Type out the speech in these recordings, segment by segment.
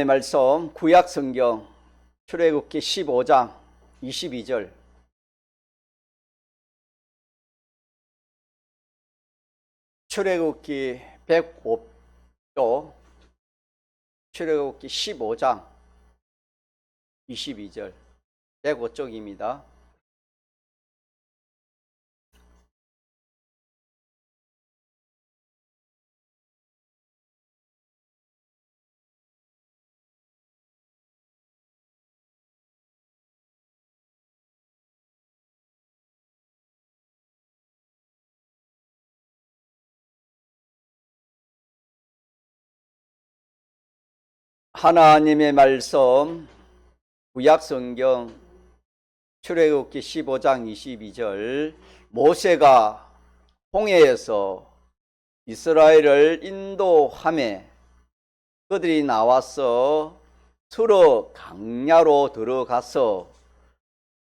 말씀 구약 성경 출애굽기 15장 22절. 출애굽기 105쪽 출애굽기 15장 22절 105쪽입니다. 하나님의 말씀 구약 성경 출애굽기 15장 22절. 모세가 홍해에서 이스라엘을 인도하매 그들이 나와서 수르 강야로 들어가서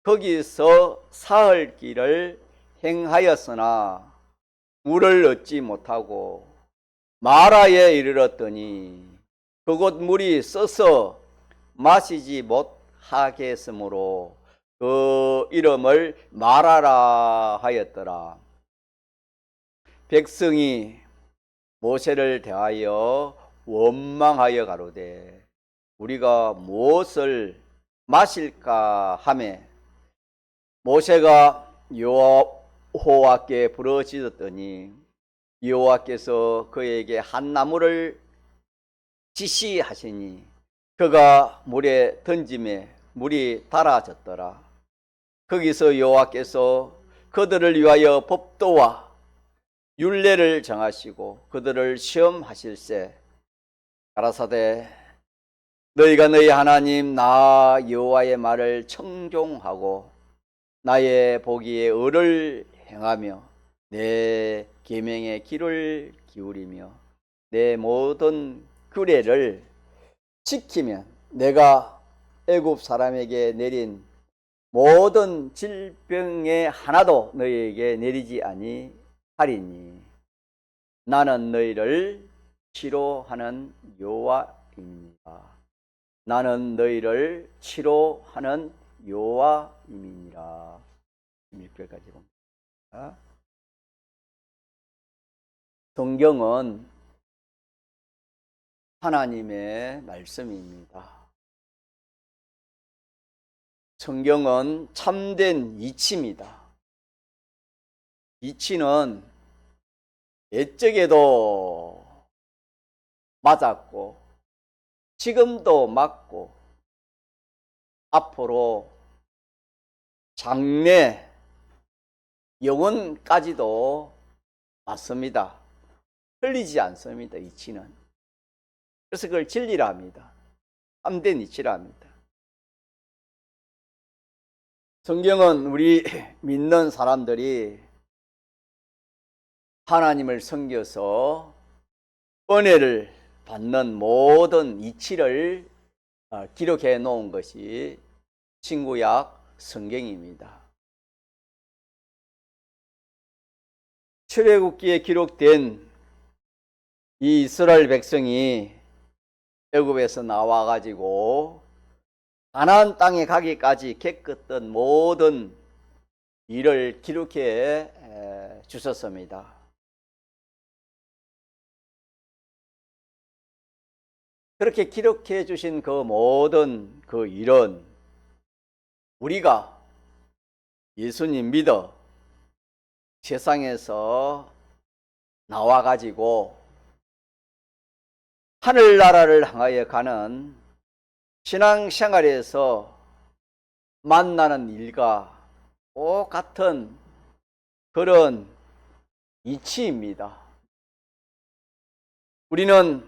거기서 사흘 길을 행하였으나 물을 얻지 못하고 마라에 이르렀더니 그곳 물이 써서 마시지 못하겠으므로 그 이름을 마라라 하였더라. 백성이 모세를 대하여 원망하여 가로되 우리가 무엇을 마실까 하매 모세가 여호와께 부르짖었더니 여호와께서 그에게 한 나무를 지시하시니 그가 물에 던짐에 물이 달아졌더라. 거기서 여호와께서 그들을 위하여 법도와 율례를 정하시고 그들을 시험하실세 가라사대 너희가 너희 하나님 나 여호와의 말을 청종하고 나의 보기에 의를 행하며 내 계명의 귀를 기울이며 내 모든 규례를 지키면 내가 애굽 사람에게 내린 모든 질병의 하나도 너희에게 내리지 아니하리니 나는 너희를 치료하는 여호와입니다. 나는 너희를 치료하는 여호와임이니라. 16절까지 봅니다. 성경은 하나님의 말씀입니다. 성경은 참된 이치입니다. 이치는 옛적에도 맞았고 지금도 맞고 앞으로 장래 영원까지도 맞습니다. 틀리지 않습니다. 이치는. 그래서 그걸 진리라 합니다. 참된 이치라 합니다. 성경은 우리 믿는 사람들이 하나님을 섬겨서 은혜를 받는 모든 이치를 기록해 놓은 것이 신구약 성경입니다. 출애굽기에 기록된 이 이스라엘 백성이 애굽에서 나와 가지고 가나안 땅에 가기까지 겪었던 모든 일을 기록해 주셨습니다. 그렇게 기록해 주신 그 모든 그 일은 우리가 예수님 믿어 세상에서 나와 가지고 하늘나라를 향하여 가는 신앙생활에서 만나는 일과 똑같은 그런 이치입니다. 우리는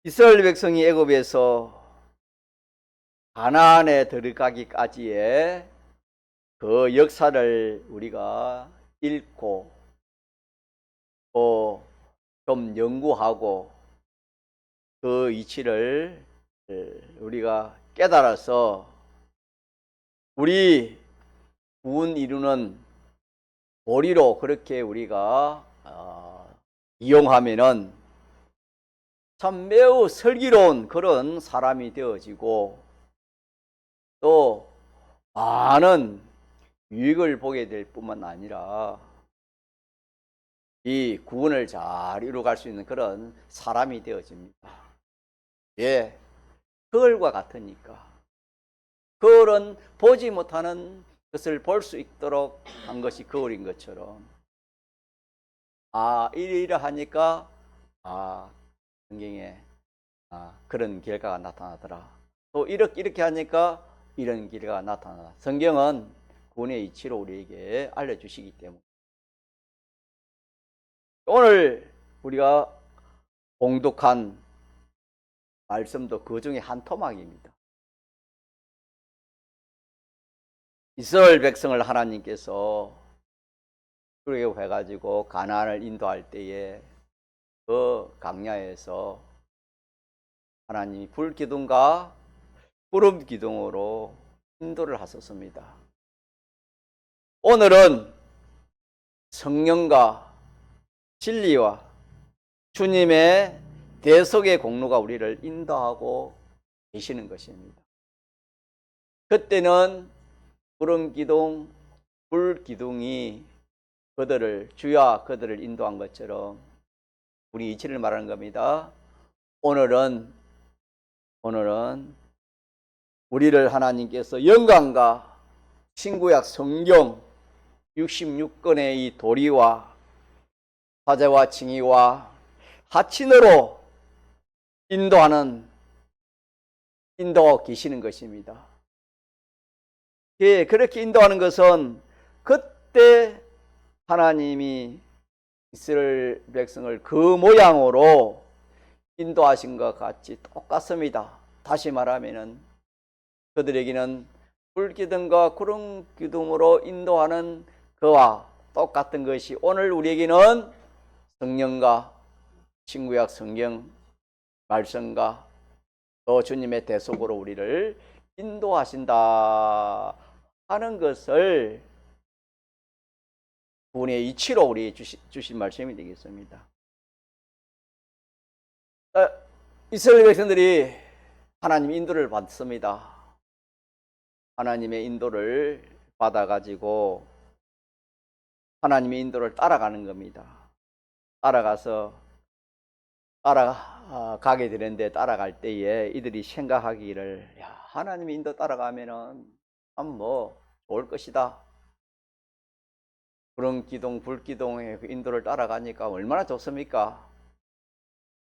이스라엘 백성이 애굽에서 가나안에 들어가기까지의 그 역사를 우리가 읽고 또 좀 연구하고 그 이치를 우리가 깨달아서 우리 구원 이루는 도리로 그렇게 우리가 이용하면은 참 매우 슬기로운 그런 사람이 되어지고 또 많은 유익을 보게 될 뿐만 아니라 이 구원을 잘 이루어갈 수 있는 그런 사람이 되어집니다. 예, 거울과 같으니까. 거울은 보지 못하는 것을 볼 수 있도록 한 것이 거울인 것처럼, 이러하니까 성경에 그런 결과가 나타나더라. 또 이렇게 하니까 이런 결과가 나타나더라. 성경은 구원의 이치로 우리에게 알려주시기 때문에 오늘 우리가 봉독한 말씀도 그 중에 한 토막입니다. 이스라엘 백성을 하나님께서 출애굽해가지고 가나안을 인도할 때에 그 광야에서 하나님이 불기둥과 구름 기둥으로 인도를 하셨습니다. 오늘은 성령과 진리와 주님의 대속의 공로가 우리를 인도하고 계시는 것입니다. 그때는 구름 기둥, 불 기둥이 주야 그들을 인도한 것처럼 우리 이치를 말하는 겁니다. 오늘은 우리를 하나님께서 영광과 신구약 성경 66권의 이 도리와 화제와 칭의와 하친으로 인도하고 계시는 것입니다. 예, 그렇게 인도하는 것은 그때 하나님이 이스라엘 백성을 그 모양으로 인도하신 것 같이 똑같습니다. 다시 말하면은 그들에게는 불기둥과 구름 기둥으로 인도하는 그와 똑같은 것이 오늘 우리에게는 성령과 신구약 성경 말씀과 또 주님의 대속으로 우리를 인도하신다 하는 것을 구원의 이치로 우리 주신 말씀이 되겠습니다. 이스라엘 백성들이 하나님 인도를 받습니다. 하나님의 인도를 받아가지고 하나님의 인도를 따라가는 겁니다. 따라가게 되는데 따라갈 때에 이들이 생각하기를 하나님의 인도 따라가면은 참 좋을 것이다. 구름 기둥, 불 기둥의 그 인도를 따라가니까 얼마나 좋습니까?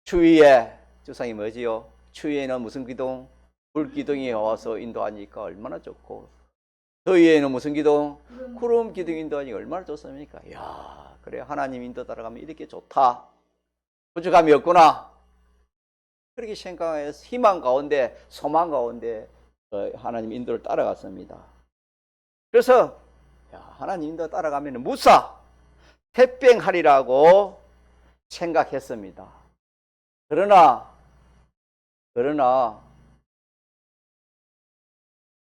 추위에 주상이 뭐지요? 추위에는 무슨 기둥? 불 기둥이 와서 인도하니까 얼마나 좋고, 더위에는 무슨 기둥? 구름 기둥 인도하니까 얼마나 좋습니까? 그래 하나님 인도 따라가면 이렇게 좋다. 부족함이 없구나. 그렇게 생각해서 희망 가운데, 소망 가운데 하나님 인도를 따라갔습니다. 그래서 하나님 인도 따라가면 무사 태평하리라고 생각했습니다. 그러나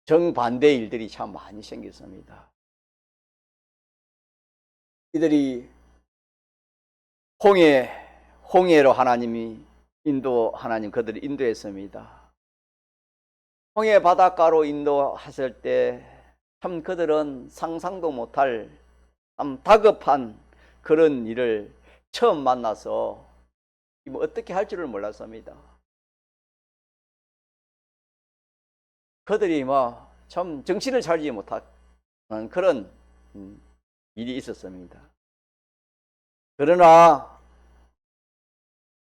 정반대의 일들이 참 많이 생겼습니다. 이들이 홍해로 하나님 그들을 인도했습니다. 홍해 바닷가로 인도하실 때 참 그들은 상상도 못할 참 다급한 그런 일을 처음 만나서 어떻게 할 줄을 몰랐습니다. 그들이 참 정신을 차리지 못한 그런 일이 있었습니다. 그러나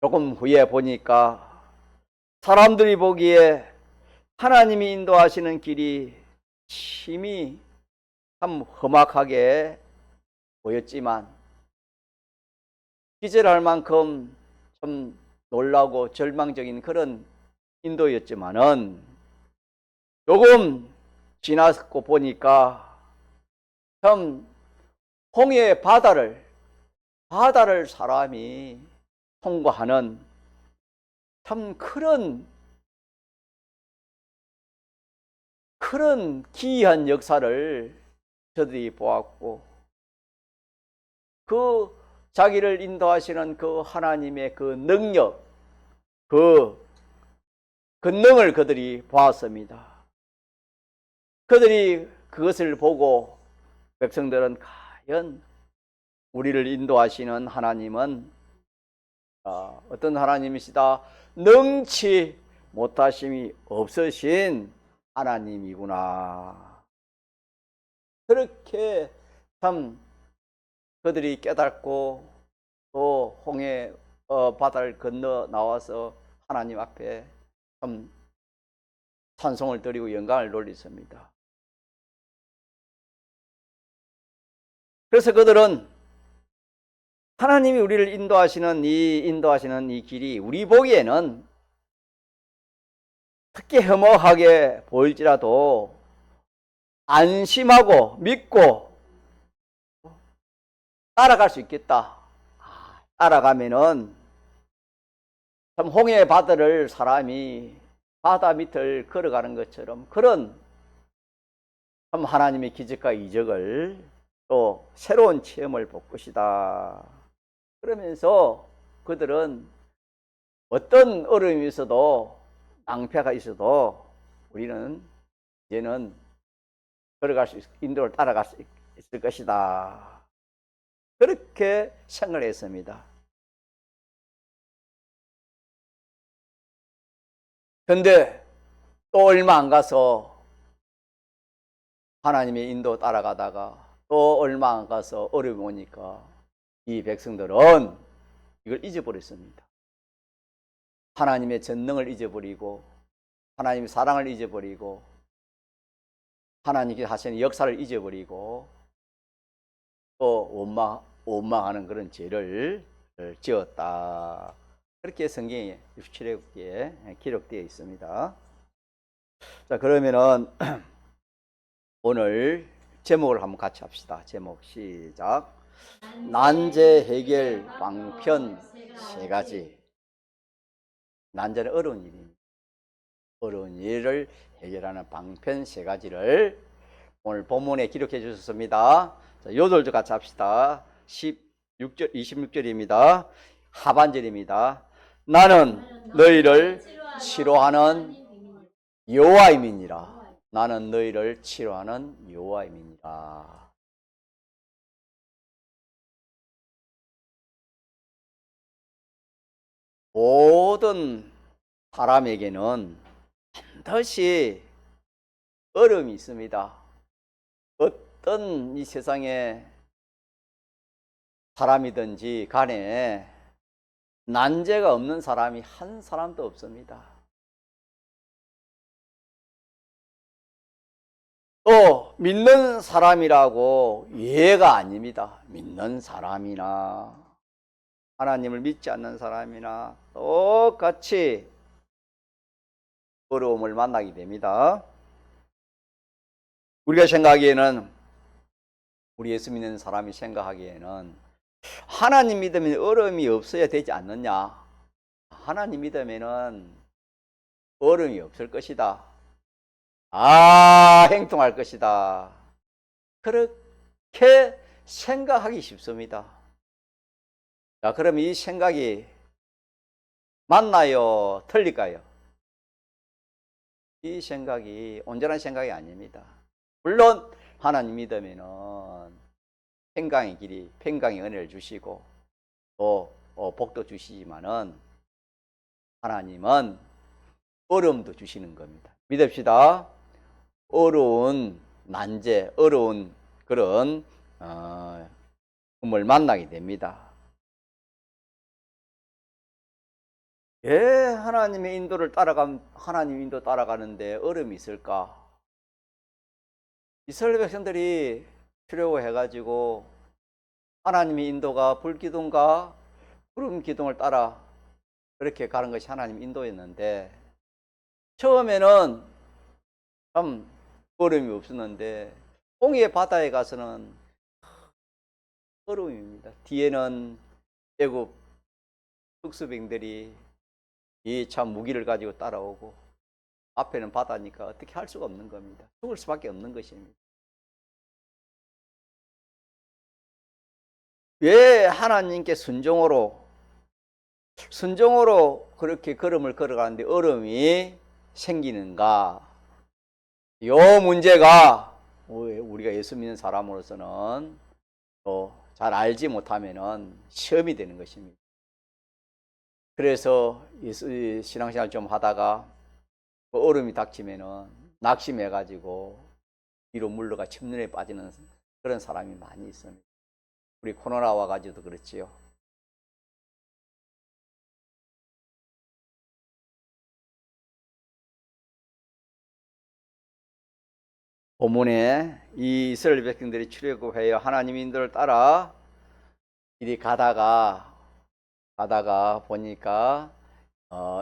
조금 후에 보니까 사람들이 보기에 하나님이 인도하시는 길이 심히 참 험악하게 보였지만 기절할 만큼 참 놀라고 절망적인 그런 인도였지만은 조금 지나고 보니까 참 홍해 바다를 사람이 통과하는 참 그런 기이한 역사를 저들이 보았고, 그 자기를 인도하시는 그 하나님의 그 능력, 그 권능을 그들이 보았습니다. 그들이 그것을 보고 백성들은 과연 우리를 인도하시는 하나님은 어떤 하나님이시다? 능치 못하심이 없으신 하나님이구나. 그렇게 참 그들이 깨닫고 또 홍해 바다를 건너 나와서 하나님 앞에 참 찬송을 드리고 영광을 돌렸습니다. 그래서 그들은 하나님이 우리를 인도하시는 이 길이 우리 보기에는 특히 험악하게 보일지라도 안심하고 믿고 따라갈 수 있겠다. 따라가면은 참 홍해 바다를 사람이 바다 밑을 걸어가는 것처럼 그런 참 하나님의 기적과 이적을 또 새로운 체험을 볼 것이다. 그러면서 그들은 어떤 어려움이 있어도 낭패가 있어도 우리는 이제는 걸어갈 수 인도를 따라갈 수 있을 것이다. 그렇게 생각을 했습니다. 그런데 또 얼마 안 가서 하나님의 인도 따라가다가 또 얼마 안 가서 어려움이 오니까 이 백성들은 이걸 잊어버렸습니다. 하나님의 전능을 잊어버리고 하나님의 사랑을 잊어버리고 하나님께 하시는 역사를 잊어버리고 또 원망하는 그런 죄를 지었다. 그렇게 성경에 67회에 기록되어 있습니다. 자, 그러면은 오늘 제목을 한번 같이 합시다. 제목 시작. 난제 해결 방편 세 가지. 난제는 어려운 일입니다. 어려운 일을 해결하는 방편 세 가지를 오늘 본문에 기록해 주셨습니다. 자, 요절도 같이 합시다. 16절, 26절입니다. 하반절입니다. 나는 너희를 치료하는 여호와임이니라. 나는 너희를 치료하는 여호와임이니라. 모든 사람에게는 반드시 어려움이 있습니다. 어떤 이 세상에 사람이든지 간에 난제가 없는 사람이 한 사람도 없습니다. 또 믿는 사람이라고 예가 아닙니다. 믿는 사람이나 하나님을 믿지 않는 사람이나 똑같이 어려움을 만나게 됩니다. 우리가 생각하기에는 우리 예수 믿는 사람이 생각하기에는 하나님 믿으면 어려움이 없어야 되지 않느냐. 하나님 믿으면 어려움이 없을 것이다. 행동할 것이다. 그렇게 생각하기 쉽습니다. 자, 그럼 이 생각이 맞나요? 틀릴까요? 이 생각이 온전한 생각이 아닙니다. 물론 하나님 믿으면은 평강의 길이, 평강의 은혜를 주시고 또 복도 주시지만은 하나님은 어려움도 주시는 겁니다. 믿읍시다. 어려운 난제, 어려운 그런 꿈을 만나게 됩니다. 왜 하나님의 인도를 하나님 인도 따라가는데 어려움이 있을까? 이스라엘 백성들이 출애굽해가지고 하나님의 인도가 불기둥과 구름 기둥을 따라 그렇게 가는 것이 하나님 인도였는데 처음에는 참 어려움이 없었는데 홍해 바다에 가서는 어려움입니다. 뒤에는 애굽 특수병들이 이 참 무기를 가지고 따라오고 앞에는 바다니까 어떻게 할 수가 없는 겁니다. 죽을 수밖에 없는 것입니다. 왜 하나님께 순종으로 순종으로 그렇게 걸음을 걸어가는데 얼음이 생기는가? 요 문제가 우리가 예수 믿는 사람으로서는 또 잘 알지 못하면은 시험이 되는 것입니다. 그래서 신앙생활 좀 하다가 얼음이 닥치면은 낙심해가지고 뒤로 물러가 침륜에 빠지는 그런 사람이 많이 있습니다. 우리 코로나 와가지고도 그렇지요. 본문에 이 이스라엘 백성들이 출애굽하여 하나님 인도를 따라 이리 가다가 보니까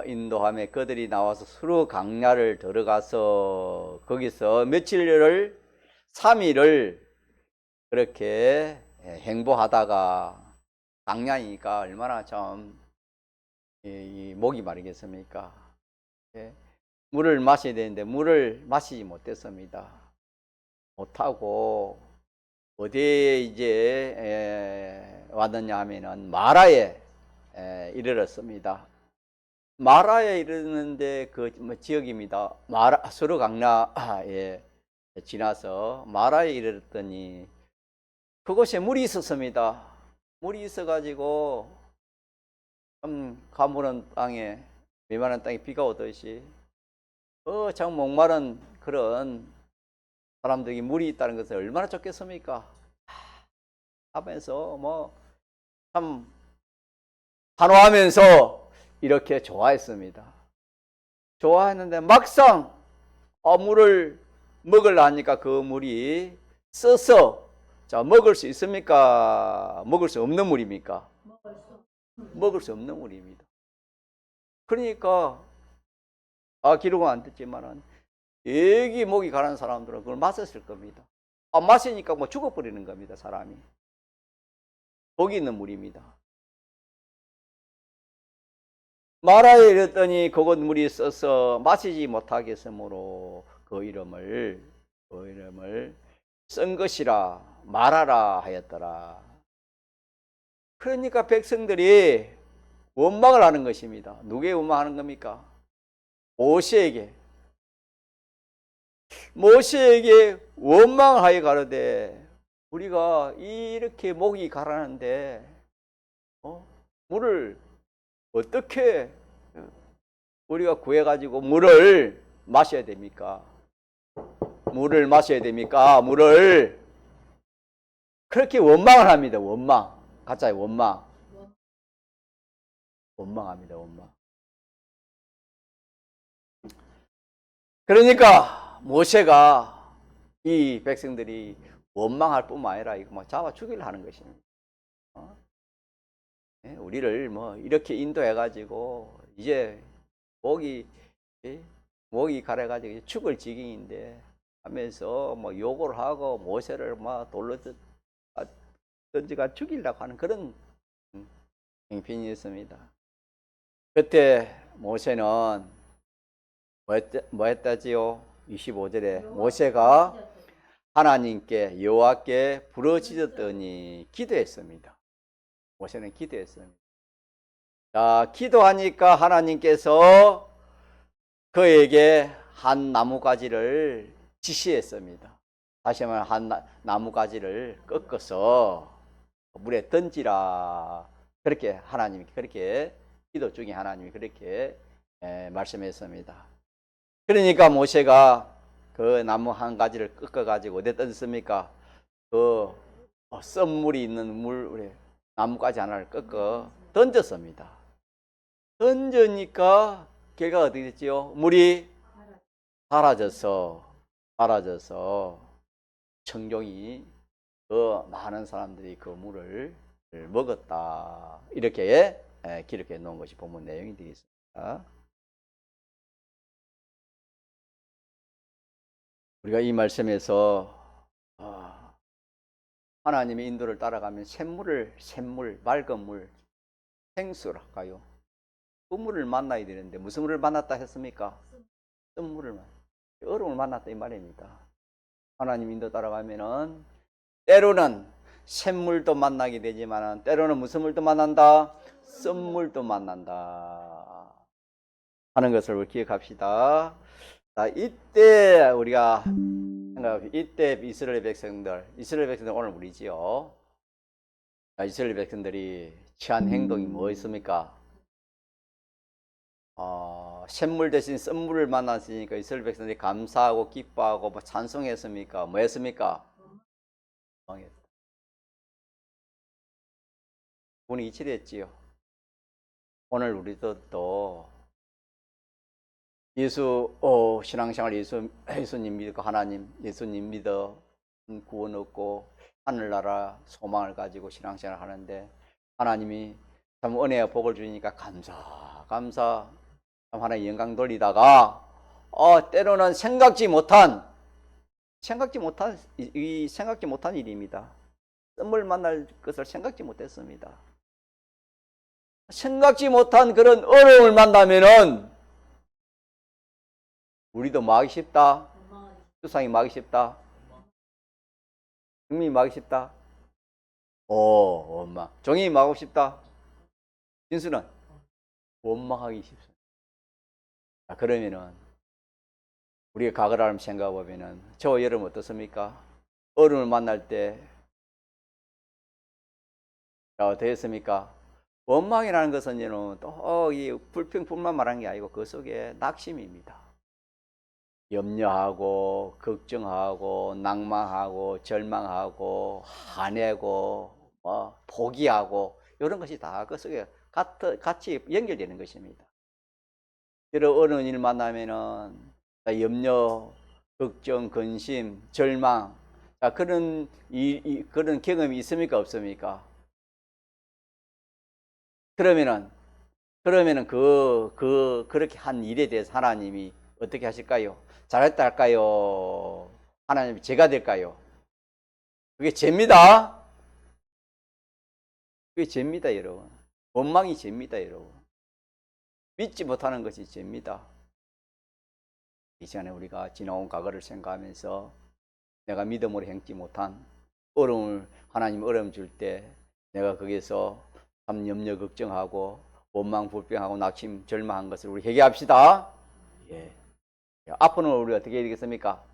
인도함에 그들이 나와서 수르 강야를 들어가서 거기서 며칠을 3일을 그렇게 행보하다가 강야이니까 얼마나 좀 이 목이 마르겠습니까? 물을 마셔야 되는데 물을 마시지 못했습니다. 못하고 어디에 이제 왔느냐 하면은 마라에 이르렀습니다. 마라에 이르는데 그 지역입니다. 수르 강야에 지나서 마라에 이르렀더니 그곳에 물이 있었습니다. 물이 있어가지고 가무른 땅에 메마른 땅에 비가 오듯이 참 목마른 그런 사람들이 물이 있다는 것을 얼마나 좋겠습니까? 하면서 뭐 참 환호하면서 이렇게 좋아했습니다. 좋아했는데 막상 물을 먹으려 하니까 그 물이 써서 자 먹을 수 있습니까? 먹을 수 없는 물입니까? 먹을 수 없는 물입니다. 그러니까 기록은 안 됐지만은 여기 목이 가는 사람들은 그걸 마셨을 겁니다. 마시니까 뭐 죽어버리는 겁니다, 사람이. 복이 있는 물입니다. 마라에 이랬더니 그곳 물이 써서 마시지 못하겠으므로 그 이름을 쓴 것이라 마라라 하였더라. 그러니까 백성들이 원망을 하는 것입니다. 누구에게 원망하는 겁니까? 모세에게 원망을 하여 가로되 우리가 이렇게 목이 가라는데 물을 어떻게 우리가 구해가지고 물을 마셔야 됩니까? 물을 마셔야 됩니까? 물을 그렇게 원망을 합니다. 원망. 가짜의 원망. 원망합니다. 원망. 그러니까 모세가 이 백성들이 원망할 뿐만 아니라 이거 뭐 잡아 죽이려 하는 것입니다. 우리를 뭐 이렇게 인도해가지고 이제 목이 가래가지고 죽을 지경인데 하면서 뭐 욕을 하고 모세를 막 돌로 던지가 죽이려고 하는 그런 행편이었습니다. 그때 모세는 뭐 했다지요? 25절에 모세가 하나님께 여호와께 부르짖었더니 기도했습니다. 모세는 기도했습니다. 자, 기도하니까 하나님께서 그에게 한 나무가지를 지시했습니다. 다시 말하면 한 나무가지를 꺾어서 물에 던지라. 그렇게 하나님이 그렇게 기도 중에 하나님이 그렇게 말씀했습니다. 그러니까 모세가 그 나무 한 가지를 꺾어가지고 어디에 던졌습니까? 그 썸물이 있는 물에 나무가지 하나를 꺾어 던졌습니다. 던지니까 걔가 어떻게 됐지요? 물이 사라져서 청종이 그 많은 사람들이 그 물을 먹었다. 이렇게 기록해 놓은 것이 본문 내용이 되겠습니다. 우리가 이 말씀에서 하나님의 인도를 따라가면 샘물, 맑은 물, 생수랄까요? 그 물을 만나야 되는데 무슨 물을 만났다 했습니까? 쓴물을 얼음을 만났다 이 말입니다. 하나님 인도 따라가면은 때로는 샘물도 만나게 되지만 때로는 무슨 물도 만난다? 쓴물도 만난다 하는 것을 우리 기억합시다. 자, 이때 우리가 이때 이스라엘 백성들 오늘 우리지요. 자, 이스라엘 백성들이 취한 행동이 뭐였습니까? 샘물 대신 쓴물을 만났으니까 이스라엘 백성들이 감사하고 기뻐하고 뭐 찬송했습니까? 뭐 했습니까? 분이 이치됐지요. 오늘 우리도 또 신앙생활 예수님 믿고 하나님 예수님 믿어 구원 얻고 하늘나라 소망을 가지고 신앙생활 하는데 하나님이 참 은혜와 복을 주니까 감사 참 하나님 영광 돌리다가 때로는 생각지 못한 일입니다. 썸을 만날 것을 생각지 못했습니다. 생각지 못한 그런 어려움을 만나면은 우리도 막기 쉽다. 수상이 막기 쉽다. 국민이 막기 쉽다. 원망. 종이 막고 싶다. 진수는 원망하기 쉽습니다. 그러면은 우리가 과거를 생각해 보면은 저와 여러분 어떻습니까? 어려움을 만날 때 어떻게 했습니까? 원망이라는 것은 또 이 불평뿐만 말하는 게 아니고 그 속에 낙심입니다. 염려하고 걱정하고 낭망하고 절망하고 화내고 포기하고 이런 것이 다 그 속에 같이 연결되는 것입니다. 여러 어려운 일 만나면은 염려, 걱정, 근심, 절망 그런 경험이 있습니까 없습니까? 그러면은 그렇게 한 일에 대해서 하나님이 어떻게 하실까요? 잘했다 할까요? 하나님이 죄가 될까요? 그게 죄입니다. 그게 죄입니다, 여러분. 원망이 죄입니다, 여러분. 믿지 못하는 것이 죄입니다. 이 시간에 우리가 지나온 과거를 생각하면서 내가 믿음으로 행치 못한 하나님 어려움 줄 때 내가 거기에서 참 염려 걱정하고 원망 불평하고 낙심 절망한 것을 우리 회개합시다. 예. 앞으로는 우리 어떻게 해야 되겠습니까?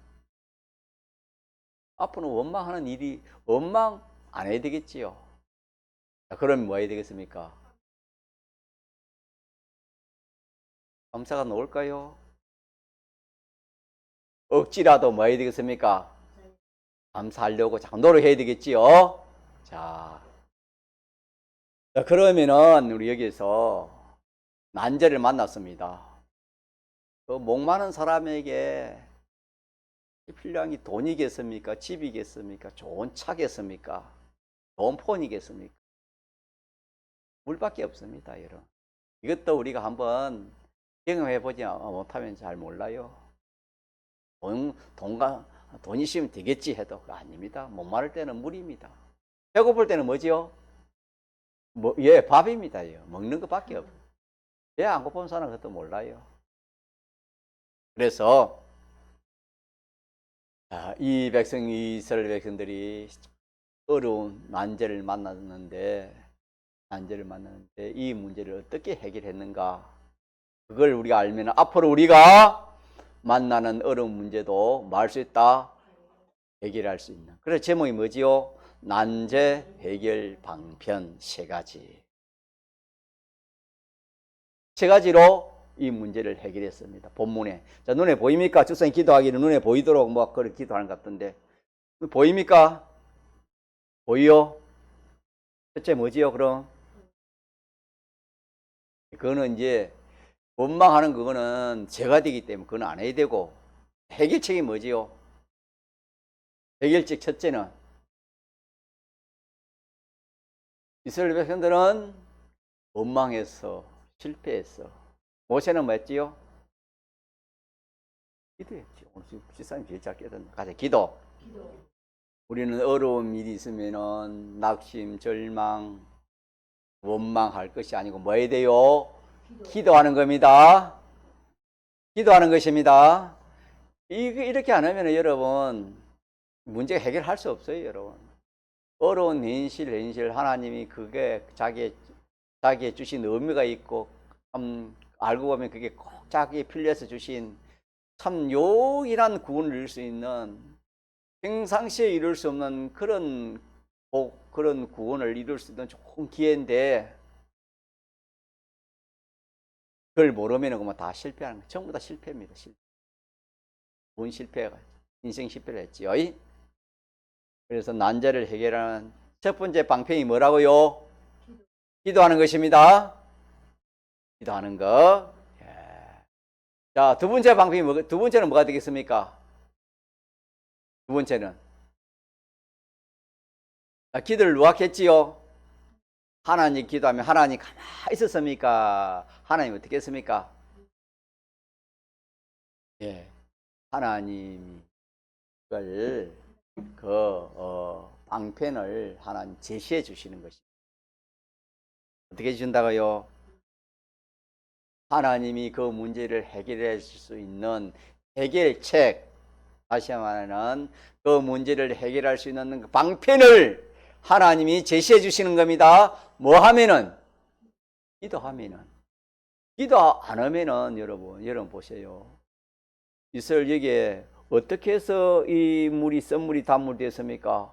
앞으로는 원망 안 해야 되겠지요. 그러면 뭐 해야 되겠습니까? 감사가 나올까요? 억지라도 뭐 해야 되겠습니까? 감사하려고 자꾸 노력해야 되겠지요. 자, 그러면은 우리 여기서 난제를 만났습니다. 그 목마른 사람에게 필요한 게 돈이겠습니까? 집이겠습니까? 좋은 차겠습니까? 좋은 폰이겠습니까? 물밖에 없습니다, 여러분. 이것도 우리가 한번 경험해보지 못하면 잘 몰라요. 돈 있으면 되겠지 해도 그거 아닙니다. 목마를 때는 물입니다. 배고플 때는 뭐지요? 밥입니다. 먹는 것밖에 없어요. 배 안 고픈 사람은 그것도 몰라요. 그래서 이스라엘 백성들이 어려운 난제를 만났는데 이 문제를 어떻게 해결했는가? 그걸 우리가 알면 앞으로 우리가 만나는 어려운 문제도 뭐 할 수 있다? 해결할 수 있는. 그래서 제목이 뭐지요? 난제 해결 방편 세 가지. 세 가지로 이 문제를 해결했습니다. 본문에. 자, 눈에 보입니까? 주선이 기도하기를 눈에 보이도록 그렇게 기도하는 것 같던데. 보입니까? 보이요? 첫째 뭐지요, 그럼? 그거는 이제 원망하는 그거는 죄가 되기 때문에 그건 안 해야 되고, 해결책이 뭐지요? 해결책 첫째는 이스라엘 백성들은 원망했어, 실패했어. 모세는 뭐 했지요? 기도했죠. 오늘 집사님 제일 잘 깨닫는 가자, 기도. 우리는 어려운 일이 있으면은 낙심, 절망, 원망할 것이 아니고 뭐 해야 돼요? 기도하는 겁니다. 기도하는 것입니다. 이렇게 안 하면 여러분 문제 해결할 수 없어요, 여러분. 어려운 현실 하나님이 그게 자기의 주신 의미가 있고, 알고 보면 그게 꼭 자기의 필요해서 주신 참 요긴한 구원을 이룰 수 있는, 평상시에 이룰 수 없는 그런 그런 구원을 이룰 수 있는 좋은 기회인데, 그걸 모르면 그만 다 실패하는 거예요. 전부 다 실패입니다. 구원 실패가, 인생 실패를 했지요. 그래서 난제를 해결하는 첫 번째 방편이 뭐라고요? 기도하는 것입니다. 기도하는 거. 예. 자, 두 번째 방편이 두 번째는 뭐가 되겠습니까? 두 번째는 기도를 누가 했지요? 하나님 기도하면 하나님 가만히 있었습니까? 하나님 어떻게 했습니까? 예, 하나님이 그걸 방편을 하나님 제시해 주시는 것입니다. 어떻게 해준다고요? 하나님이 그 문제를 해결해 줄 수 있는 해결책, 다시 말하면 그 문제를 해결할 수 있는 그 방편을 하나님이 제시해 주시는 겁니다. 뭐 하면은? 기도하면은. 기도 안 하면은 여러분 보세요. 이스라엘 여기에 어떻게 해서 이 썬물이 단물되었습니까?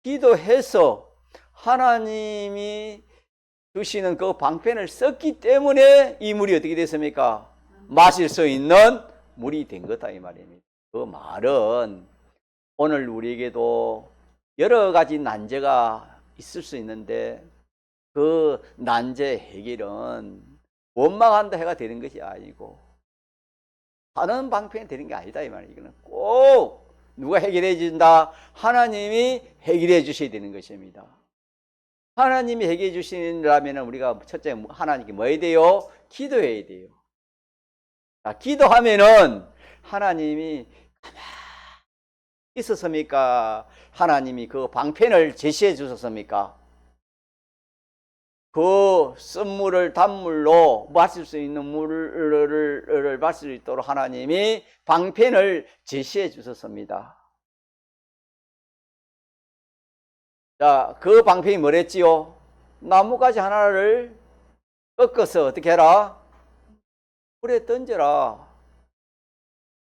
기도해서 하나님이 주시는 그 방편을 썼기 때문에 이 물이 어떻게 됐습니까? 마실 수 있는 물이 된 거다 이 말입니다. 그 말은 오늘 우리에게도 여러 가지 난제가 있을 수 있는데, 그 난제 해결은 원망한다 해가 되는 것이 아니고 다른 방편이 되는 게 아니다 이 말이에요. 이거는 꼭 누가 해결해 준다? 하나님이 해결해 주셔야 되는 것입니다. 하나님이 해결해 주시려면 우리가 첫째 하나님께 뭐 해야 돼요? 기도해야 돼요. 자, 기도하면은 하나님이 가만히 있었습니까? 하나님이 그 방편을 제시해 주셨습니까? 그 쓴물을 단물로 마실 수 있는 물을 마실 수 있도록 하나님이 방편을 제시해 주셨습니다. 자, 그 방편이 뭐랬지요? 나뭇가지 하나를 꺾어서 어떻게 해라? 물에 던져라.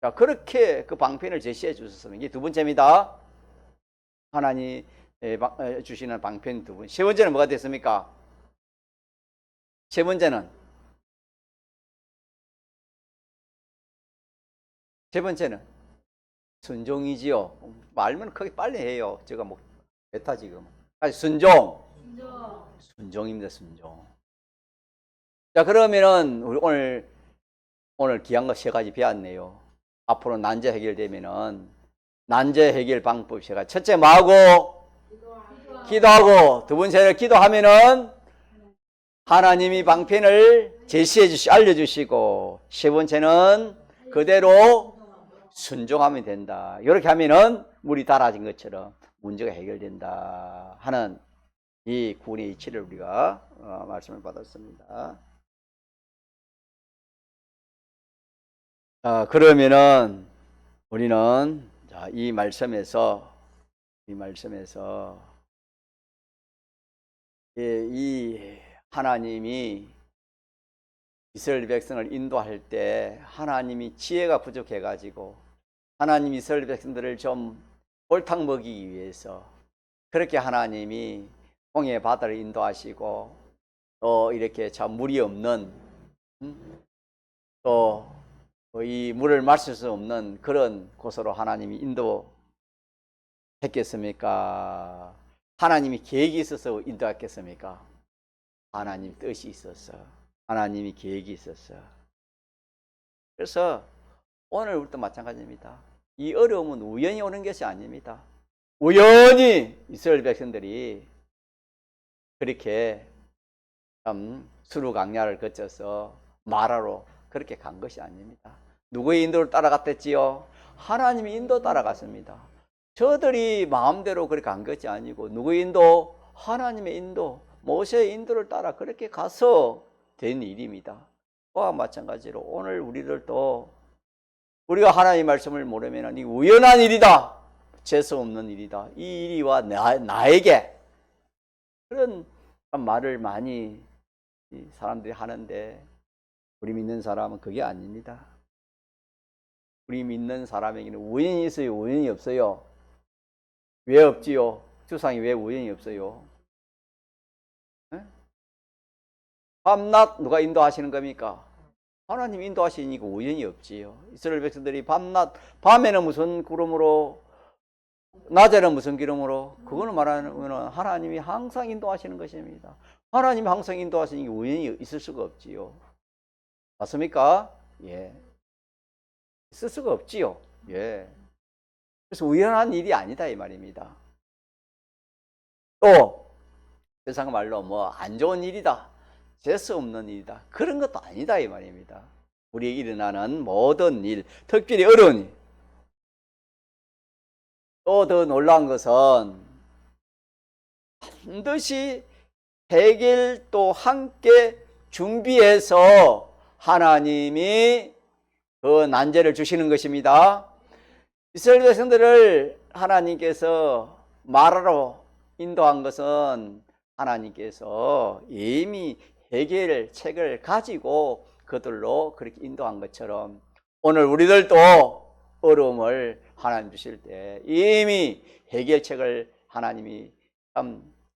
자, 그렇게 그 방편을 제시해 주셨습니다. 이게 두 번째입니다. 하나님 주시는 방편 두 번. 세 번째는 뭐가 됐습니까? 세 번째는 순종이지요. 말면 크게 빨리 해요. 제가 뭐 베타 지금. 순종입니다. 순종. 자, 그러면은 우리 오늘 귀한 거 세 가지 배웠네요. 앞으로 난제 해결되면은 난제 해결 방법 세 가지. 첫째 뭐하고? 기도하고. 두 번째는 기도하면은 하나님이 방편을 알려주시고, 세 번째는 그대로 순종하면 된다. 이렇게 하면은 물이 달아진 것처럼 문제가 해결된다 하는 이 구원의 이치를 우리가 말씀을 받았습니다. 그러면은 우리는 이 말씀에서 이 하나님이 이스라엘 백성을 인도할 때 하나님이 지혜가 부족해가지고 하나님 이스라엘 백성들을 좀 옳탕 먹이기 위해서 그렇게 하나님이 홍해 바다를 인도하시고, 또 이렇게 참 물이 없는, 또 이 물을 마실 수 없는 그런 곳으로 하나님이 인도했겠습니까? 하나님이 계획이 있어서 인도했겠습니까? 하나님 뜻이 있었어. 하나님이 계획이 있었어. 그래서 오늘 우리도 마찬가지입니다. 이 어려움은 우연히 오는 것이 아닙니다. 우연히 이스라엘 백성들이 그렇게 수르강야를 거쳐서 마라로 그렇게 간 것이 아닙니다. 누구의 인도를 따라갔댔지요? 하나님의 인도 따라갔습니다. 저들이 마음대로 그렇게 간 것이 아니고 누구의 인도? 하나님의 인도, 모세의 인도를 따라 그렇게 가서 된 일입니다. 그와 마찬가지로 오늘 우리들도 우리가 하나님의 말씀을 모르면 이 우연한 일이다, 재수 없는 일이다. 이 일이와 나에게 그런 말을 많이 사람들이 하는데 우리 믿는 사람은 그게 아닙니다. 우리 믿는 사람에게는 우연이 있어요? 우연이 없어요? 왜 없지요? 주상이 왜 우연이 없어요? 네? 밤낮 누가 인도하시는 겁니까? 하나님 인도하시니까 우연이 없지요. 이스라엘 백성들이 밤에는 무슨 구름으로, 낮에는 무슨 기름으로, 그거는 말하는 하나님이 항상 인도하시는 것입니다. 하나님이 항상 인도하시니 우연이 있을 수가 없지요. 맞습니까? 예. 있을 수가 없지요. 예. 그래서 우연한 일이 아니다 이 말입니다. 또 세상 말로 뭐 안 좋은 일이다, 재수 없는 일이다, 그런 것도 아니다 이 말입니다. 우리에 일어나는 모든 일, 특별히 어려운 일. 또 더 놀라운 것은 반드시 해결도 함께 준비해서 하나님이 그 난제를 주시는 것입니다. 이스라엘 백성들을 하나님께서 마라로 인도한 것은 하나님께서 이미 해결책을 가지고 그들로 그렇게 인도한 것처럼 오늘 우리들도 어려움을 하나님 주실 때 이미 해결책을 하나님이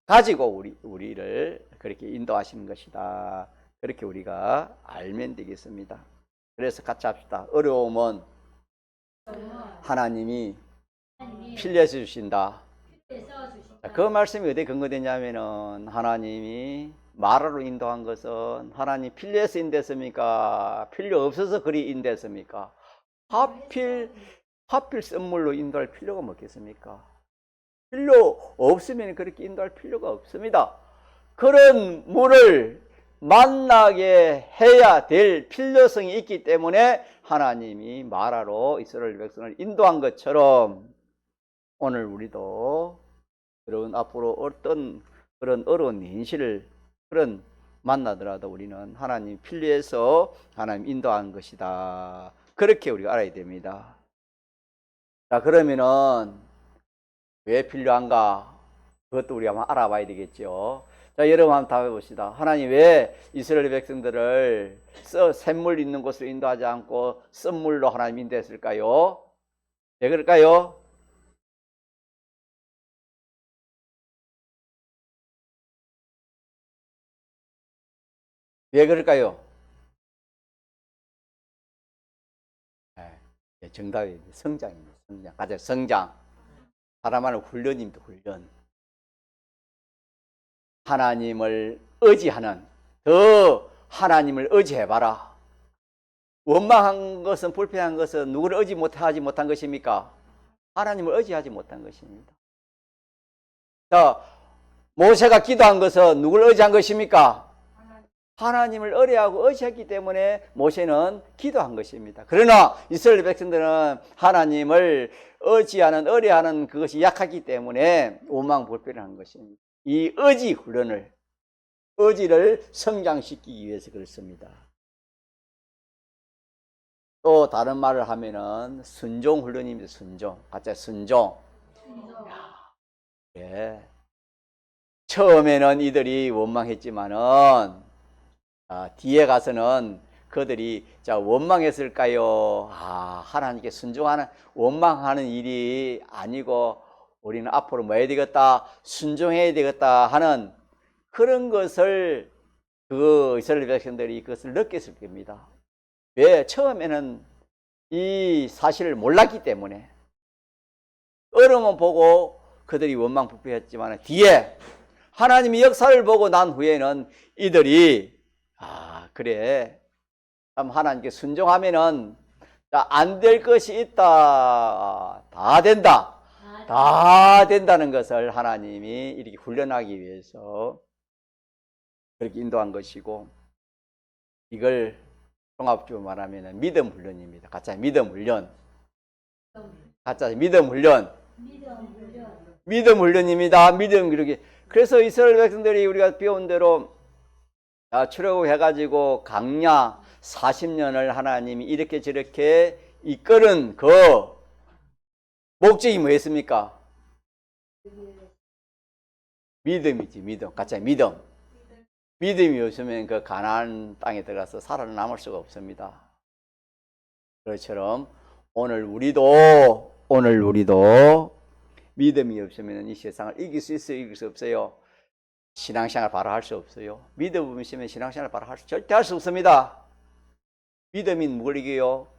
가지고 우리를 그렇게 인도하시는 것이다. 그렇게 우리가 알면 되겠습니다. 그래서 같이 합시다. 어려움은 하나님이 필요해서 주신다. 그 말씀이 어디에 근거되냐면은 하나님이 마라로 인도한 것은 하나님 필요해서 인도했습니까? 필요 없어서 그리 인도했습니까? 하필 선물로 인도할 필요가 뭐겠습니까? 필요 없으면 그렇게 인도할 필요가 없습니다. 그런 물을 만나게 해야 될 필요성이 있기 때문에 하나님이 마라로 이스라엘 백성을 인도한 것처럼 오늘 우리도 여러분 앞으로 어떤 그런 어려운 현실을 그런 만나더라도 우리는 하나님 필요해서 하나님 인도한 것이다. 그렇게 우리가 알아야 됩니다. 자, 그러면은 왜 필요한가? 그것도 우리가 한번 알아봐야 되겠죠. 자, 여러분 한번 답해 봅시다. 하나님 왜 이스라엘 백성들을 샘물 있는 곳으로 인도하지 않고 쓴물로 하나님 인도했을까요? 왜 그럴까요? 왜 그럴까요? 네, 정답이 성장입니다. 성장. 가자, 성장. 사람하는 훈련입니다. 훈련. 하나님을 의지하는, 더 하나님을 의지해봐라. 원망한 것은, 불편한 것은 누구를 의지하지 못한 것입니까? 하나님을 의지하지 못한 것입니다. 자, 모세가 기도한 것은 누구를 의지한 것입니까? 하나님을 의뢰하고 의지했기 때문에 모세는 기도한 것입니다. 그러나 이스라엘 백성들은 하나님을 의지하는, 의뢰하는 그것이 약하기 때문에 원망 불편한 것입니다. 이 의지 훈련을, 의지를 성장시키기 위해서 그렇습니다. 또 다른 말을 하면은 순종 훈련입니다. 순종. 같이 순종. 예. 처음에는 이들이 원망했지만은 뒤에 가서는 그들이 원망했을까요? 하나님께 순종하는, 원망하는 일이 아니고 우리는 앞으로 뭐 해야 되겠다, 순종해야 되겠다 하는 그런 것을 그 이스라엘 백성들이 그것을 느꼈을 겁니다. 왜? 처음에는 이 사실을 몰랐기 때문에. 어려움을 보고 그들이 원망불평했지만 뒤에 하나님의 역사를 보고 난 후에는 이들이 그래, 하나님께 순종하면은 안 될 것이 있다, 다 된다, 다 된다는 것을 하나님이 이렇게 훈련하기 위해서 그렇게 인도한 것이고, 이걸 종합적으로 말하면 믿음 훈련입니다. 같이 믿음 훈련. 같이 믿음 훈련. 믿음 훈련입니다. 믿음 그렇게. 그래서 이스라엘 백성들이 우리가 배운 대로 출애굽해가지고 광야 40년을 하나님이 이렇게 저렇게 이끄는 그 목적이 뭐였습니까? 믿음이지, 믿음. 가짜 믿음. 믿음이 없으면 그 가나안 땅에 들어가서 살아남을 수가 없습니다. 그것처럼 오늘 우리도 믿음이 없으면 이 세상을 이길 수 있어요, 이길 수 없어요? 신앙생활 바로 할 수 없어요. 믿음 없으면 신앙생활 바로 절대 할 수 없습니다. 믿음이 뭘 이겨요?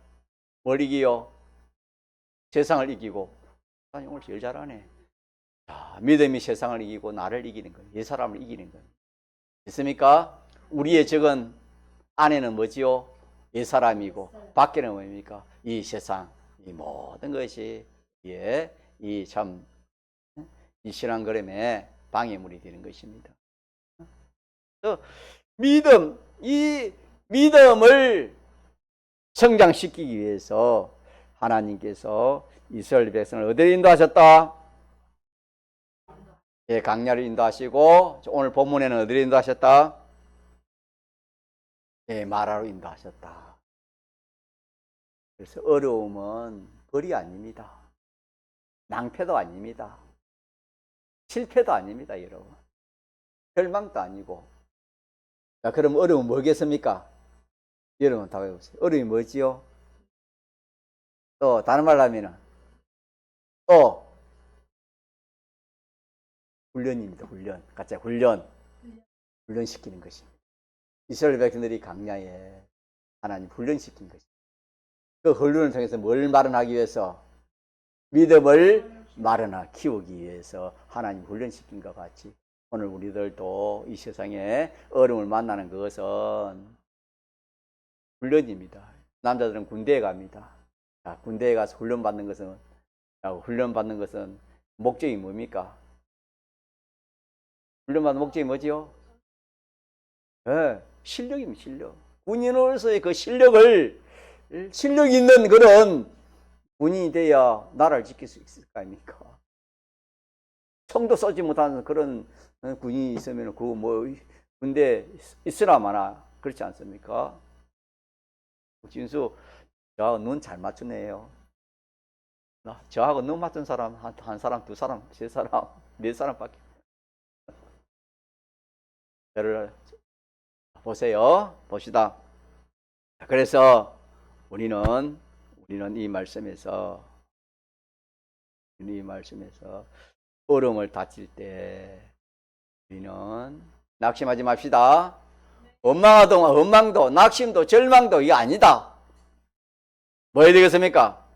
뭘 이겨요? 세상을 이기고. 아니, 오늘 제일 잘하네. 자, 믿음이 세상을 이기고 나를 이기는 거예요. 옛 사람을 이기는 거예요. 됐습니까? 우리의 적은 안에는 뭐지요? 옛 사람이고 밖에는 뭡니까? 이 세상, 이 모든 것이 이 신앙 걸음에 방해물이 되는 것입니다. 이 믿음을 성장시키기 위해서 하나님께서 이스라엘 백성을 어디로 인도하셨다? 예, 강야를 인도하시고 오늘 본문에는 어디로 인도하셨다? 예, 마라로 인도하셨다. 그래서 어려움은 벌이 아닙니다. 낭패도 아닙니다. 실패도 아닙니다, 여러분. 절망도 아니고. 자, 그럼 어려움은 뭐겠습니까? 여러분 다 해보세요. 어려움이 뭐지요? 또 다른 말로 하면은 또 훈련입니다. 훈련. 가짜 훈련시키는 것입니다. 이스라엘 백성들이 강야에 하나님 훈련시킨 것입니다. 그 훈련을 통해서 뭘 마련하기 위해서? 믿음을 키우기 위해서 하나님 훈련시킨 것 같이 오늘 우리들도 이 세상에 어려움을 만나는 것은 훈련입니다. 남자들은 군대에 갑니다. 자, 군대에 가서 훈련받는 것은 목적이 뭡니까? 훈련받는 목적이 뭐지요? 네, 실력입니다. 실력. 군인으로서의 그 실력 있는 그런 군인이 돼야 나라를 지킬 수 있을 거 아닙니까? 총도 쏘지 못하는 그런 군인이 있으면 군대 있으나 마나 그렇지 않습니까? 진수, 눈 잘 맞추네요. 저하고 눈 맞춘 사람 한 사람, 두 사람, 세 사람, 네 사람밖에. 저를 보세요. 봅시다. 그래서 우리는 이 말씀에서 어려움을 다칠 때 우리는 낙심하지 맙시다. 원망도, 낙심도, 절망도 이게 아니다. 뭐 해야 되겠습니까?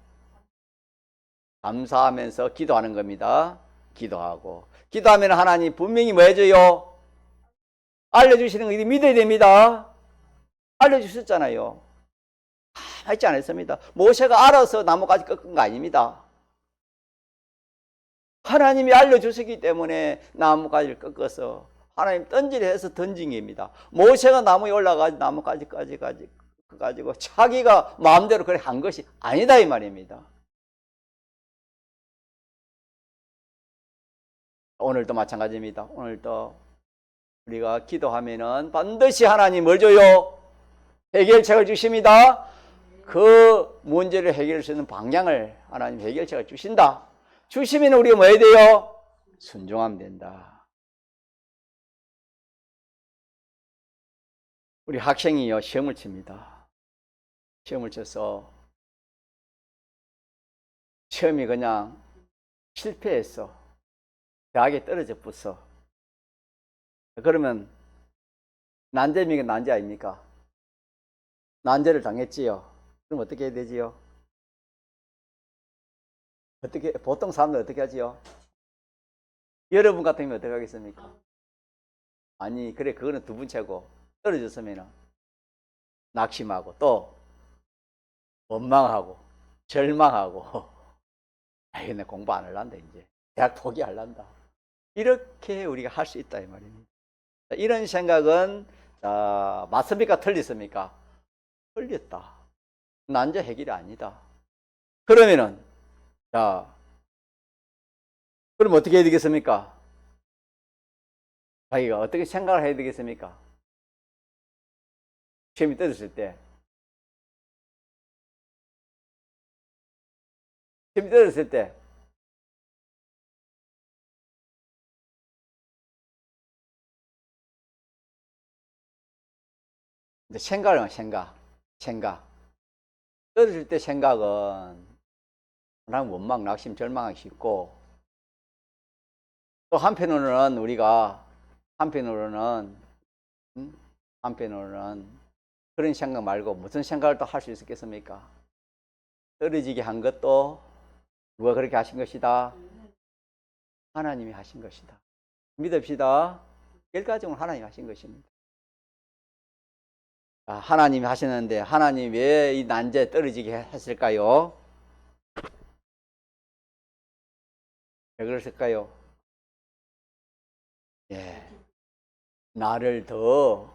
감사하면서 기도하는 겁니다. 기도하면 하나님 분명히 뭐 해줘요? 알려주시는 거 믿어야 됩니다. 알려주셨잖아요. 하지 않았습니다. 모세가 알아서 나무까지 꺾은 거 아닙니다. 하나님이 알려주셨기 때문에 나무까지를 꺾어서 하나님 던지려 해서 던진 겁니다. 모세가 나무에 올라가서 나무까지 가지고 자기가 마음대로 그래 한 것이 아니다 이 말입니다. 오늘도 마찬가지입니다. 오늘도 우리가 기도하면은 반드시 하나님 뭘 줘요? 해결책을 주십니다. 그 문제를 해결할 수 있는 방향을 하나님 해결책을 주신다. 주시면 우리가 뭐 해야 돼요? 순종하면 된다. 우리 학생이요 시험을 칩니다. 시험을 쳐서 시험이 그냥 실패했어. 대학에 떨어져 붙어. 그러면 난제입니까? 난제 아닙니까? 난제를 당했지요. 그럼 어떻게 해야 되지요? 보통 사람들 어떻게 하지요? 여러분 같으면 어떻게 하겠습니까? 아니, 그래, 그거는 두 번째고, 떨어졌으면 낙심하고, 또, 원망하고, 절망하고, 아이, 내 공부 안 할란다, 이제. 대학 포기할란다. 이렇게 우리가 할 수 있다, 이 말입니다. 이런 생각은, 맞습니까? 틀렸습니까? 틀렸다. 난제 해결이 아니다. 그러면은, 그럼 어떻게 해야 되겠습니까? 자기가 어떻게 생각을 해야 되겠습니까? 시험이 떨어졌을 때. 시험이 떨어졌을 때 이제 생각. 떨어질 때 생각은 그냥 원망, 낙심, 절망하기 쉽고, 또 한편으로는 우리가 한편으로는 그런 생각 말고 무슨 생각을 또 할 수 있겠습니까? 떨어지게 한 것도 누가 그렇게 하신 것이다? 하나님이 하신 것이다. 믿읍시다. 결과적으로 하나님이 하신 것입니다. 하나님이 하시는데 하나님이 왜 이 난제에 떨어지게 했을까요? 왜 그랬을까요? 예, 나를 더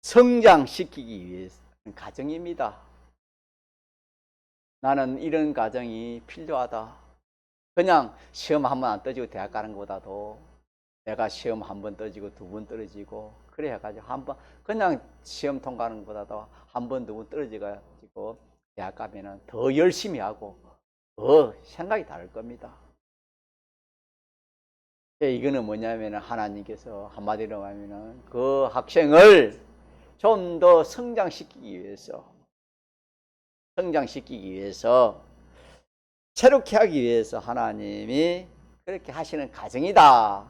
성장시키기 위해서 가정입니다. 나는 이런 가정이 필요하다. 그냥 시험 한 번 안 떨어지고 대학 가는 것보다도 내가 시험 한 번 떨어지고 두 번 떨어지고 그래 가지고 한 번 그냥 시험 통과하는 것보다도 한 번 두 번 떨어져 가지고 대학 가면은 더 열심히 하고 더 생각이 다를 겁니다. 이거는 뭐냐면 하나님께서 한마디로 하면은 그 학생을 좀 더 성장시키기 위해서 새롭게 하기 위해서 하나님이 그렇게 하시는 과정이다.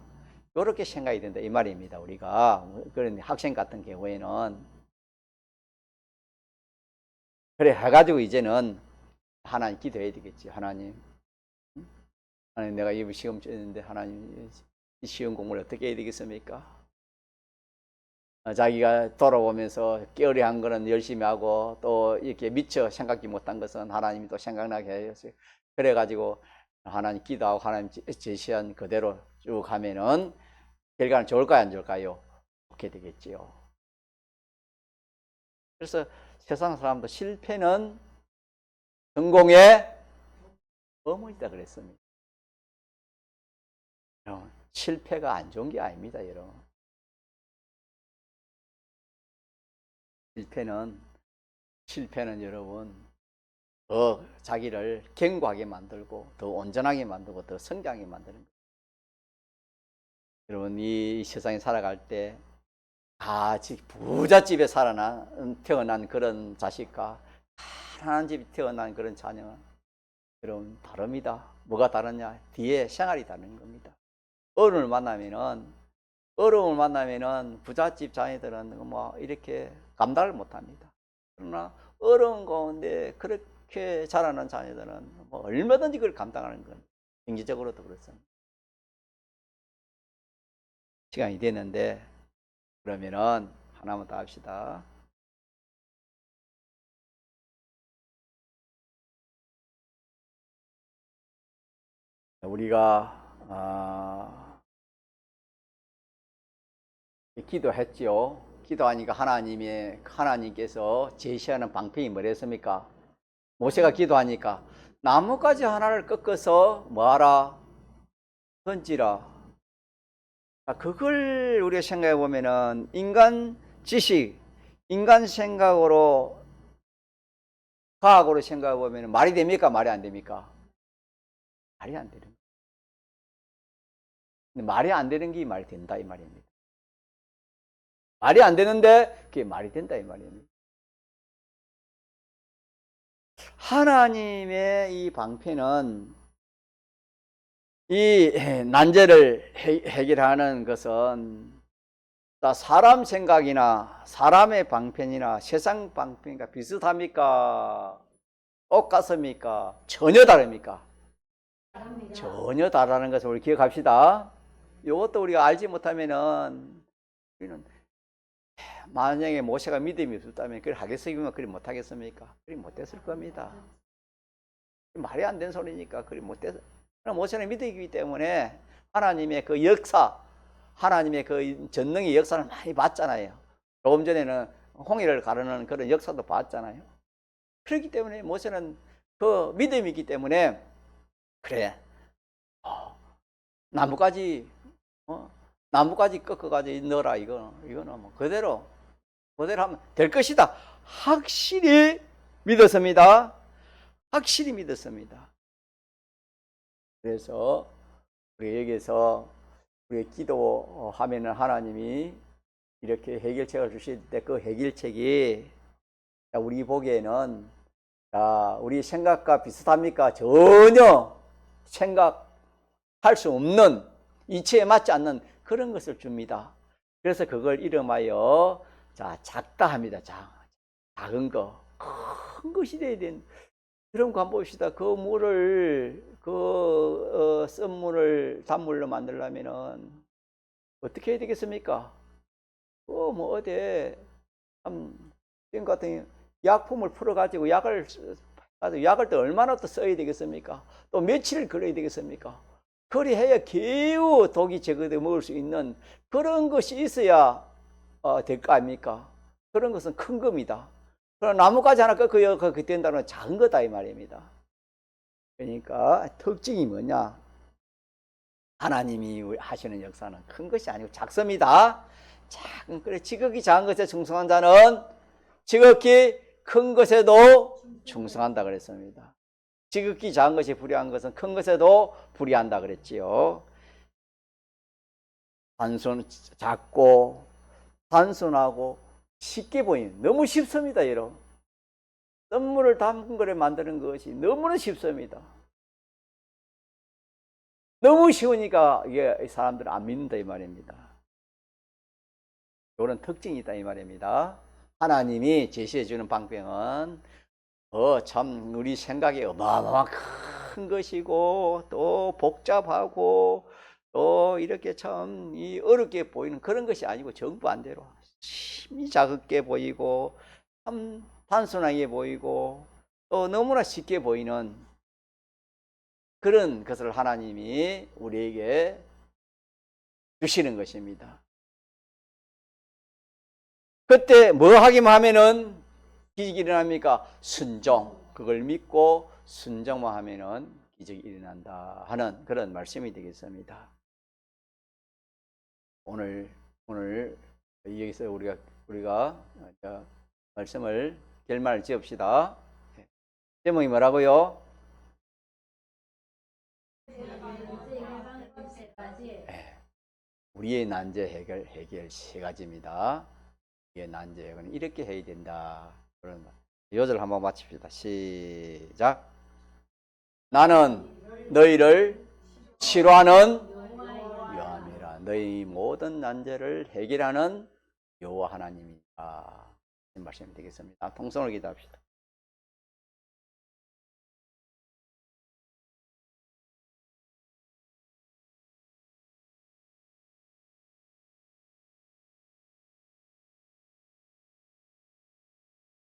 이렇게 생각이 된다 이 말입니다. 우리가 그런 학생 같은 경우에는 그래 해가지고 이제는 하나님 기도해야 되겠지. 하나님 내가 이 시험 치는데 하나님 이 시험 공부를 어떻게 해야 되겠습니까? 자기가 돌아오면서 깨어리한 거는 열심히 하고 또 이렇게 미처 생각지 못한 것은 하나님이 또 생각나게 해주세요. 그래가지고 하나님 기도하고 하나님 제시한 그대로 쭉 하면은 결과는 좋을까요, 안 좋을까요? 좋게 되겠지요. 그래서 세상 사람도 실패는 성공의 어머니다 그랬습니다. 실패가 안 좋은 게 아닙니다, 여러분. 실패는 여러분 더 자기를 견고하게 만들고 더 온전하게 만들고 더 성장하게 만드는 거예요. 여러분 이 세상에 살아갈 때 부잣집에 태어난 그런 자식과 가난한 집에 태어난 그런 자녀는 여러분 다릅니다. 뭐가 다르냐? 뒤에 생활이 다른 겁니다. 어려움을 만나면은 부잣집 자녀들은 뭐 이렇게 감당을 못합니다. 그러나 어려운 가운데 그렇게 자라는 자녀들은 뭐 얼마든지 그걸 감당하는 건 경제적으로도 그렇습니다. 시간이 됐는데 그러면은 하나만 더 합시다. 우리가 기도했지요. 기도하니까 하나님께서 제시하는 방편이 뭐랬습니까? 모세가 기도하니까 나뭇가지 하나를 꺾어서 뭐하라? 던지라. 그걸 우리가 생각해 보면은 인간 지식, 인간 생각으로 과학으로 생각해 보면 말이 됩니까? 말이 안 됩니까? 말이 안 되는. 근데 말이 안 되는 게 말이 된다 이 말입니다. 말이 안 되는데 그게 말이 된다 이 말입니다. 하나님의 이 방편은 이 난제를 해결하는 것은 사람 생각이나 사람의 방편이나 세상 방편과 비슷합니까? 똑같습니까? 전혀 다릅니까? 다릅니다. 전혀 다르다는 것을 우리 기억합시다. 이것도 우리가 알지 못하면은 우리는 만약에 모세가 믿음이 없었다면 그걸 하겠습니까? 그리 못하겠습니까? 그리 못했을 겁니다. 말이 안 되는 소리니까 그리 못했어. 모세는 믿음이기 때문에 하나님의 그 역사, 하나님의 그 전능의 역사를 많이 봤잖아요. 조금 전에는 홍해를 가르는 그런 역사도 봤잖아요. 그렇기 때문에 모세는 그 믿음이 있기 때문에 그래 나뭇가지 꺾어가지고 넣어라 이거는 뭐 그대로 하면 될 것이다. 확실히 믿었습니다. 확실히 믿었습니다. 그래서 우리 여기서 우리 기도하면은 하나님이 이렇게 해결책을 주실 때 그 해결책이 우리 보기에는 우리 생각과 비슷합니까? 전혀 생각할 수 없는, 이치에 맞지 않는 그런 것을 줍니다. 그래서 그걸 이름하여 작다 합니다. 작은 거. 큰 것이 돼야 되는. 여러분 한번 봅시다. 그 물을 쓴 물을 단물로 만들려면은 어떻게 해야 되겠습니까? 뭐 어디 지금 같은 약품을 풀어가지고 약을 또 얼마나 또 써야 되겠습니까? 또 며칠을 걸어야 되겠습니까? 그리해야 겨우 독이 제거돼 먹을 수 있는 그런 것이 있어야 될 거 아닙니까? 그런 것은 큰 겁니다. 그럼 나뭇가지 하나 꺾어야 그렇게 된다는 건 작은 거다 이 말입니다. 그러니까 특징이 뭐냐? 하나님이 하시는 역사는 큰 것이 아니고 작습니다. 작은, 그래, 지극히 작은 것에 충성한 자는 지극히 큰 것에도 충성한다 그랬습니다. 지극히 작은 것이 불의한 것은 큰 것에도 불의한다 그랬지요. 작고 단순하고 쉽게 보이는, 너무 쉽습니다, 여러분. 선물을 담은 거를 만드는 것이 너무나 쉽습니다. 너무 쉬우니까 이게 사람들은 안 믿는다 이 말입니다. 이런 특징이 있다 이 말입니다. 하나님이 제시해 주는 방법은 참 우리 생각이 어마어마한 큰 것이고 또 복잡하고 또 이렇게 참 어렵게 보이는 그런 것이 아니고 정반대로 심히 작게 보이고 참 단순하게 보이고 또 너무나 쉽게 보이는 그런 것을 하나님이 우리에게 주시는 것입니다. 그때 뭐 하기만 하면은 기적이 일어납니까? 순종. 그걸 믿고 순종만 하면은 기적이 일어난다 하는 그런 말씀이 되겠습니다. 오늘 여기서 우리가 말씀을 결말을 지읍시다. 제목이 뭐라고요? 우리의 난제 해결 세 가지입니다. 우리의 난제 해결은 이렇게 해야 된다. 그런 요절 한번 마칩시다. 시작. 나는 너희를 치료하는 여호와니라. 너희 모든 난제를 해결하는 여호와 하나님이다. 말씀이 되겠습니다. 통성을 기도합시다.